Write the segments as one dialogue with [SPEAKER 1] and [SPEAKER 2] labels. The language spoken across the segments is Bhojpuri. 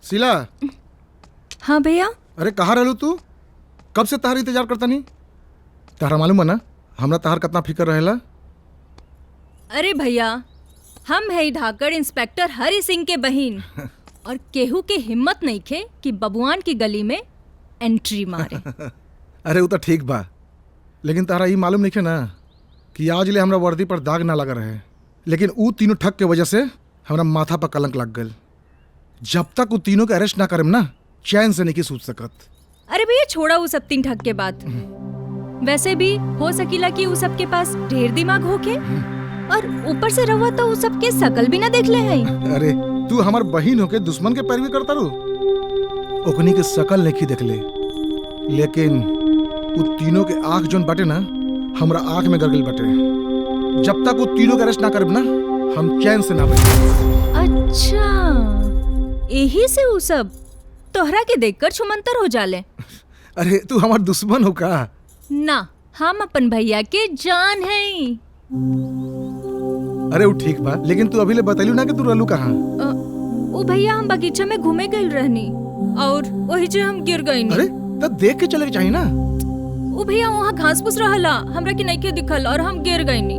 [SPEAKER 1] शीला।
[SPEAKER 2] हाँ भैया।
[SPEAKER 1] अरे कहाँ रहलू तू? कब से तहार इंतजार करता नहीं? तहरा मालूम है ना हमरा तहार कितना फिक्र रहेला।
[SPEAKER 2] अरे भैया, हम है ढाकर इंस्पेक्टर हरि सिंह के बहिन और केहू के हिम्मत नहीं खे कि बबुआन की गली में एंट्री मारे।
[SPEAKER 1] अरे वो तो ठीक बा, लेकिन तहरा ये मालूम नहीं खे ना कि आज ले हमरा वर्दी पर दाग ना लगा रहे, लेकिन ऊ तीनों ठग के वजह से हमरा माथा पर कलंक लग गल। जब तक वो तीनों के अरेस्ट ना करेम ना चैन से नहीं सूझ सकत।
[SPEAKER 2] अरे भैया छोड़ा वो सब तीन ठग के बात। वैसे भी हो सकीला कि वो सब के पास ढेर दिमाग होके और ऊपर से रहुआ तो वो सब के शकल भी ना देख ले है।
[SPEAKER 1] अरे तू हमार बहिन होके दुश्मन के पैरवी करता रू। ओकनी के शकल नहीं देख ले, लेकिन वो तीनों के आंख जोन बाटे ना हमरा आंख में गरगल बाटे। जब तक वो तीनों के अरेस्ट ना करब ना हम चैन से ना बैठ।
[SPEAKER 2] अच्छा, यही से वो सब तोहरा के देखकर छुमंतर हो जाले।
[SPEAKER 1] अरे तू हमार दुश्मन हो का?
[SPEAKER 2] ना, हम अपन भैया के जान है।
[SPEAKER 1] अरे वो ठीक बा, लेकिन तू अभी ले बतैलू ना कि तू रहलू कहाँ?
[SPEAKER 2] वो भैया हम बगीचा में घूमे गए रहनी और वही जे हम गिर गई।
[SPEAKER 1] अरे तो देख के चले के चाहिए ना।
[SPEAKER 2] वो भैया वहाँ घास फूस रहला, हमरा के नहीं के दिखल और हम गिर गई नी।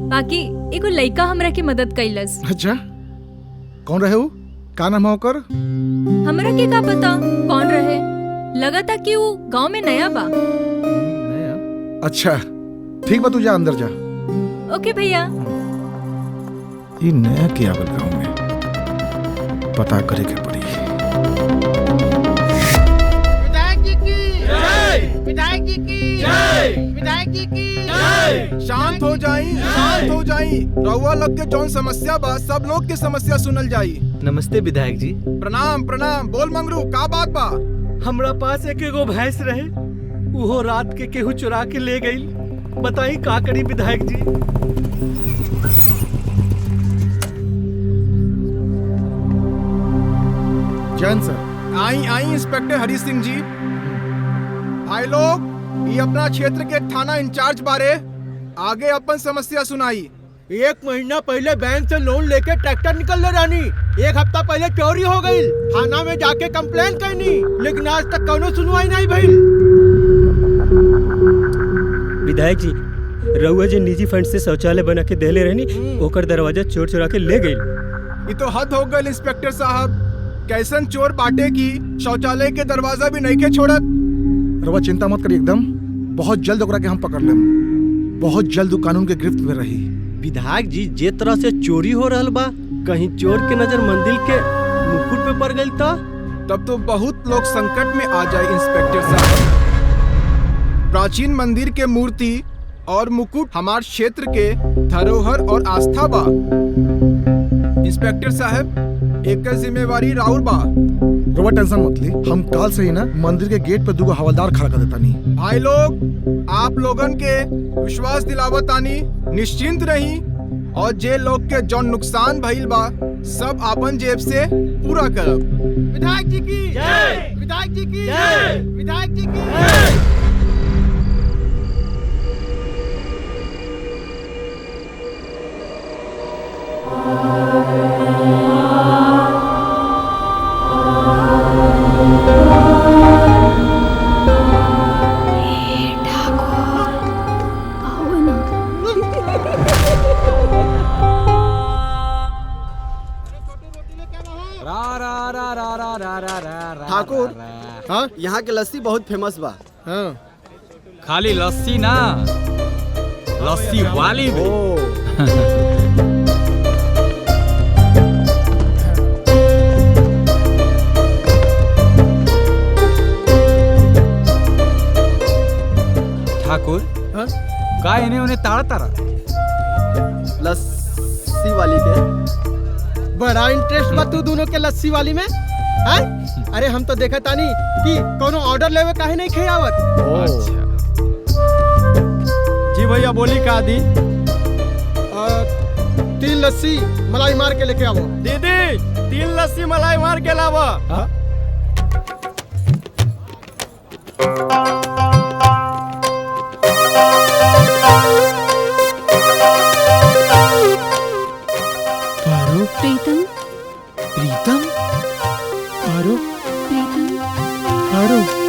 [SPEAKER 2] बाकी एगो लड़का हमरा की मदद कैलस।
[SPEAKER 1] अच्छा, कौन रहे वो? का नाम है ओकर?
[SPEAKER 2] हमरा के का पता कौन रहे, लगा था कि वो गांव में नया बा।
[SPEAKER 1] अच्छा ठीक बा, तू जा अंदर जा।
[SPEAKER 2] ओके भैया।
[SPEAKER 1] ये नया क्या बल गाँव में पता करे के पड़ी।
[SPEAKER 3] विधायक जी की जय, विधायक जी की जय, विधायक जी की जय।
[SPEAKER 4] शांत हो जाई, शांत हो जाई। रउआ लोग के जौन समस्या बा सब लोग की समस्या सुनल जाई।
[SPEAKER 5] नमस्ते विधायक जी।
[SPEAKER 4] प्रणाम प्रणाम। बोल मंगरू, का बात बा?
[SPEAKER 5] हमरा पास एक एगो भैंस रहे, वो रात के केहू चुरा के ले गई। बताई का करी विधायक जी?
[SPEAKER 1] जैन सर।
[SPEAKER 4] आई आई इंस्पेक्टर हरि सिंह जी। भाई लोग, ये अपना क्षेत्र के थाना इंचार्ज बारे आगे अपन समस्या सुनाई।
[SPEAKER 5] 1 महीना पहले बैंक से लोन लेके ट्रैक्टर निकल ले रानी। 1 हफ्ता पहले चोरी हो गई, थाना में जाके कंप्लेन करनी, लेकिन आज तक कोनो सुनवाई नहीं भइल।
[SPEAKER 6] विधायक जी, रउआ जे निजी फंड से शौचालय बना के देले रहनी, ओकर दरवाजा चोर चुरा के ले गई।
[SPEAKER 4] ये तो हद हो गई इंस्पेक्टर साहब। कैसन चोर बाटे की शौचालय के दरवाजा भी नहीं के छोड़त।
[SPEAKER 1] रवा चिंता मत करिए, एकदम बहुत जल्द ओकरा के हम पकड़ लेम। बहुत जल्द वो कानून के गिरफ्त में रही।
[SPEAKER 5] विधायक जी, जे तरह से चोरी हो रहल बा, कहीं चोर के नजर मंदिर के मुकुट पे पड़ गई
[SPEAKER 4] तब तो बहुत लोग संकट में आ जाए इंस्पेक्टर साहब। प्राचीन मंदिर के मूर्ति और मुकुट हमार क्षेत्र के धरोहर और आस्था बा। इंस्पेक्टर साहब, एक जिम्मेवारी राउर बा।
[SPEAKER 1] रवा टेंशन मत ली, हम काल से ही ना मंदिर के गेट पे 2 हवलदार खड़ा कर देता नहीं।
[SPEAKER 4] भाई लोग, आप लोगन के विश्वास दिलावतानी, निश्चिंत रही और जे लोग के जौन नुकसान भइल बा सब आपन जेब से पूरा करब। विधायक जी की जय, विधायक जी की जय, विधायक जी की जय।
[SPEAKER 7] ठाकुर, हाँ, यहाँ के लस्सी बहुत फेमस बा।
[SPEAKER 1] हाँ।
[SPEAKER 8] खाली लस्सी ना, लस्सी वाली भी। ठाकुर,
[SPEAKER 7] हाँ?
[SPEAKER 8] का इन्हें उन्हें ताड़ा ताड़ा
[SPEAKER 7] लस्सी वाली के बड़ा इंटरेस्ट बा तू दोनों के लस्सी वाली में। है? अरे हम तो देखा तानी कि कोनो ऑर्डर लेवे काहे नहीं खियावत।
[SPEAKER 8] अच्छा
[SPEAKER 4] जी भैया, बोली का दी?
[SPEAKER 7] 3 लस्सी मलाई मार के लेके आवो।
[SPEAKER 4] दीदी, 3 लस्सी मलाई मार के लावा।
[SPEAKER 2] प्रीतम,
[SPEAKER 4] प्रीतम,
[SPEAKER 6] आरो
[SPEAKER 2] प्रीतम
[SPEAKER 6] आरो